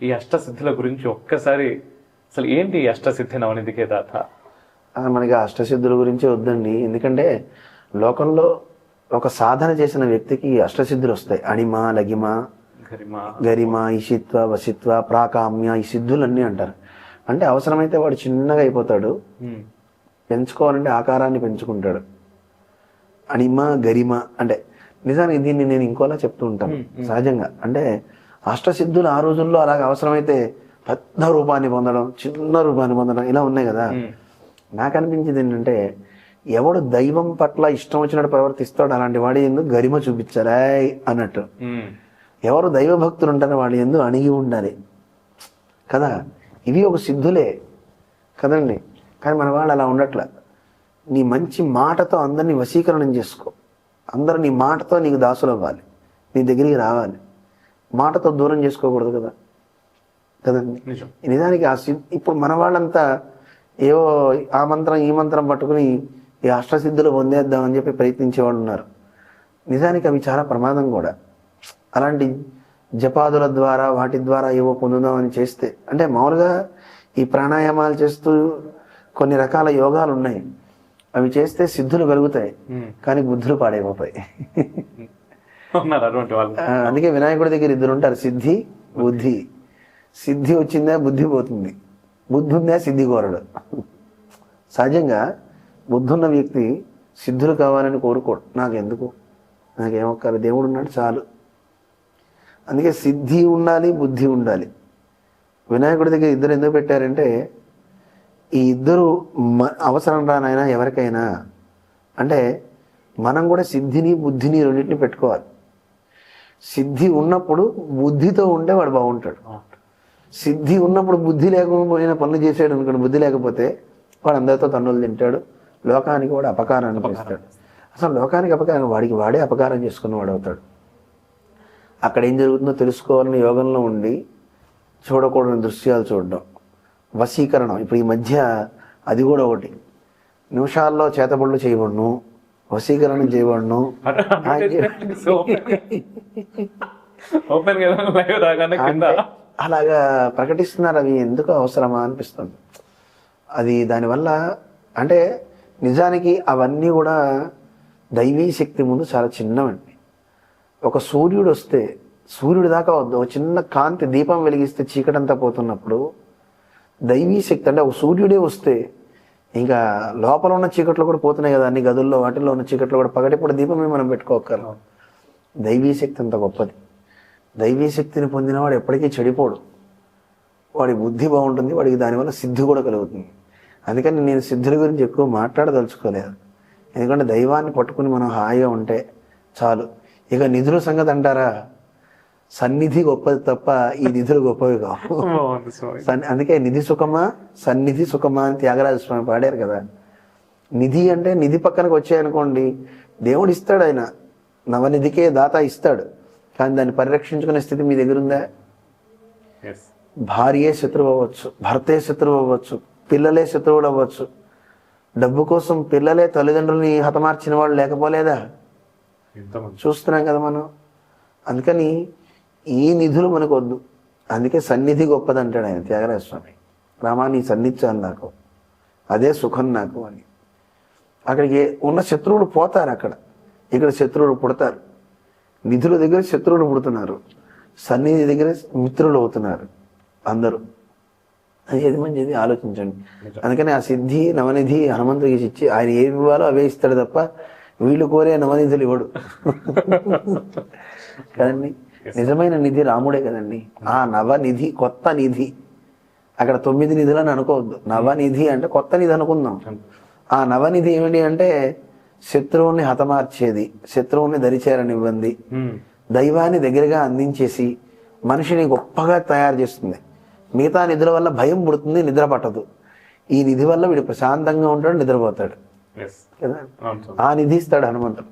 ఈ అష్టసిద్ధుల గురించి ఒక్కసారి అసలు ఏంటి ఈ అష్టసిద్ధి నవనిధికే దాత? మనకి అష్టసిద్ధుల గురించి వద్దండి. ఎందుకంటే లోకంలో ఒక సాధన చేసిన వ్యక్తికి అష్టసిద్ధులు వస్తాయి. అణిమ, లగిమ, గరిమ, ఇషిత్వ, వసిత్వ, ప్రాకామ్య, ఈ సిద్ధులన్నీ అంటారు. అంటే అవసరమైతే వాడు చిన్నగా అయిపోతాడు, పెంచుకోవాలంటే ఆకారాన్ని పెంచుకుంటాడు. అణిమ, గరిమ అంటే నిజానికి దీన్ని నేను ఇంకోలా చెప్తూ ఉంటాను సహజంగా. అంటే అష్టసిద్ధులు ఆ రోజుల్లో అలాగ అవసరమైతే పెద్ద రూపాన్ని పొందడం, చిన్న రూపాన్ని పొందడం ఇలా ఉన్నాయి కదా. నాకు అనిపించింది ఏంటంటే ఎవడు దైవం పట్ల ఇష్టం వచ్చినట్టు ప్రవర్తిస్తాడు అలాంటి వాడి ఎందుకు గరిమ చూపించాలి అన్నట్టు. ఎవరు దైవ భక్తులు ఉంటారో వాడి ఎందుకు అణిగి ఉండాలి కదా. ఇవి ఒక సిద్ధులే కదండి. కానీ మన వాళ్ళు అలా ఉండట్ల. నీ మంచి మాటతో అందరినీ వశీకరణం చేసుకో. అందరూ నీ మాటతో నీకు దాసులు అవ్వాలి, నీ దగ్గరికి రావాలి. మాటతో దూరం చేసుకోకూడదు కదా కదండి. నిజానికి ఇప్పుడు మన వాళ్ళంతా ఏవో ఆ మంత్రం ఈ మంత్రం పట్టుకుని ఈ అష్టసిద్ధులు పొందేద్దామని చెప్పి ప్రయత్నించే వాళ్ళు ఉన్నారు. నిజానికి అవి చాలా ప్రమాదం కూడా. అలాంటి జపాదుల ద్వారా వాటి ద్వారా ఏవో పొందుదామని చేస్తే, అంటే మామూలుగా ఈ ప్రాణాయామాలు చేస్తూ కొన్ని రకాల యోగాలు ఉన్నాయి, అవి చేస్తే సిద్ధులు కలుగుతాయి కానీ బుద్ధులు పాడైపోతాయి. అందుకే వినాయకుడి దగ్గర ఇద్దరు ఉంటారు, సిద్ధి, బుద్ధి. సిద్ధి వచ్చిందా బుద్ధి పోతుంది, బుద్ధి ఉందా సిద్ధి కోరడు. సహజంగా బుద్ధున్న వ్యక్తి సిద్ధులు కావాలని కోరుకోడు. నాకెందుకు, నాకేమొక్కరు, దేవుడు ఉన్నాడు చాలు. అందుకే సిద్ధి ఉండాలి, బుద్ధి ఉండాలి. వినాయకుడి దగ్గర ఇద్దరు ఎందుకు పెట్టారంటే ఈ ఇద్దరు అవసరం రానైనా ఎవరికైనా, అంటే మనం కూడా సిద్ధిని బుద్ధిని రెండింటిని పెట్టుకోవాలి. సిద్ధి ఉన్నప్పుడు బుద్ధితో ఉంటే వాడు బాగుంటాడు. సిద్ధి ఉన్నప్పుడు బుద్ధి లేకపోయినా పనులు చేసాడు అనుకోండి, బుద్ధి లేకపోతే వాడు అందరితో తన్నులు తింటాడు, లోకానికి వాడు అపకారాన్ని చేస్తాడు. అసలు లోకానికి అపకారం, వాడికి వాడే అపకారం చేసుకున్నవాడు అవుతాడు. అక్కడ ఏం జరుగుతుందో తెలుసుకోవాలని యోగంలో ఉండి చూడకూడని దృశ్యాలు చూడడం, వశీకరణం. ఇప్పుడు ఈ మధ్య అది కూడా ఒకటి, నిమిషాల్లో చేతబడులు చేయబడును, వశీకరణం చేయబడును. అలాగా ప్రకటిస్తున్నారు. అవి ఎందుకు అవసరమా అనిపిస్తుంది. అది దానివల్ల అంటే నిజానికి అవన్నీ కూడా దైవీ శక్తి ముందు చాలా చిన్నవండి. ఒక సూర్యుడు వస్తే, సూర్యుడి దాకా వద్దు, ఒక చిన్న కాంతి దీపం వెలిగిస్తే చీకటంతా పోతున్నప్పుడు దైవీ శక్తి అంటే ఒక సూర్యుడే వస్తే ఇంకా లోపల ఉన్న చీకట్లు కూడా పోతున్నాయి కదా, అన్ని గదుల్లో వాటిల్లో ఉన్న చీకట్లు కూడా పగటిపూట దీపమే మనం పెట్టుకోగలం. దైవీ శక్తి అంత గొప్పది. దైవీ శక్తిని పొందినవాడు ఎప్పటికీ చెడిపోడు, వాడి బుద్ధి బాగుంటుంది, వాడికి దానివల్ల సిద్ధి కూడా కలుగుతుంది. అందుకని నేను సిద్ధుల గురించి ఎక్కువ మాట్లాడదలుచుకోలేదు. ఎందుకంటే దైవాన్ని పట్టుకుని మనం హాయిగా ఉంటే చాలు. ఇక నిధుల సంగతి అంటారా, సన్నిధి గొప్పది తప్ప ఈ నిధులు గొప్పవి కావు. అందుకే నిధి సుఖమా సన్నిధి సుఖమా అని త్యాగరాజ స్వామి పాడారు కదా. నిధి అంటే నిధి పక్కనకు వచ్చాయనుకోండి, దేవుడు ఇస్తాడు, ఆయన నవనిధికే దాత ఇస్తాడు. కానీ దాన్ని పరిరక్షించుకునే స్థితి మీ దగ్గర ఉందా? భార్యే శత్రువు అవ్వచ్చు, భర్తే శత్రువు అవ్వచ్చు, పిల్లలే శత్రువులు అవ్వచ్చు. డబ్బు కోసం పిల్లలే తల్లిదండ్రులని హతమార్చిన వాళ్ళు లేకపోలేదా? చూస్తున్నాం కదా మనం. అందుకని ఈ నిధులు మనకు వద్దు. అందుకే సన్నిధి గొప్పది అంటాడు ఆయన త్యాగరాజ స్వామి. రామా నీ సన్నిధించాలి నాకు, అదే సుఖం నాకు అని. అక్కడికి ఉన్న శత్రువులు పోతారు, అక్కడ ఇక్కడ శత్రువులు పుడతారు. నిధుల దగ్గర శత్రువులు పుడుతున్నారు, సన్నిధి దగ్గర మిత్రులు అవుతున్నారు అందరూ. అది ఏది మంచిది ఆలోచించండి. అందుకని ఆ సిద్ధి నవనిధి హనుమంతుడికి ఇచ్చి ఆయన ఏమి ఇవ్వాలో అవే ఇస్తాడు తప్ప వీళ్ళు కోరే నవనిధులు ఇవ్వడు కదండి. నిజమైన నిధి రాముడే కదండి. ఆ నవనిధి, కొత్త నిధి. అక్కడ 9 నిధులని అనుకోవద్దు. నవనిధి అంటే కొత్త నిధి అనుకుందాం. ఆ నవనిధి ఏమిటి అంటే శత్రువుని హతమార్చేది, శత్రువుని దరిచేరనివ్వండి, దైవాన్ని దగ్గరగా అందించేసి మనిషిని గొప్పగా తయారు చేస్తుంది. మిగతా నిధుల వల్ల భయం పుడుతుంది, నిద్ర పట్టదు. ఈ నిధి వల్ల వీడు ప్రశాంతంగా ఉంటాడు, నిద్రపోతాడు కదా. ఆ నిధి ఇస్తాడు హనుమంతుడు.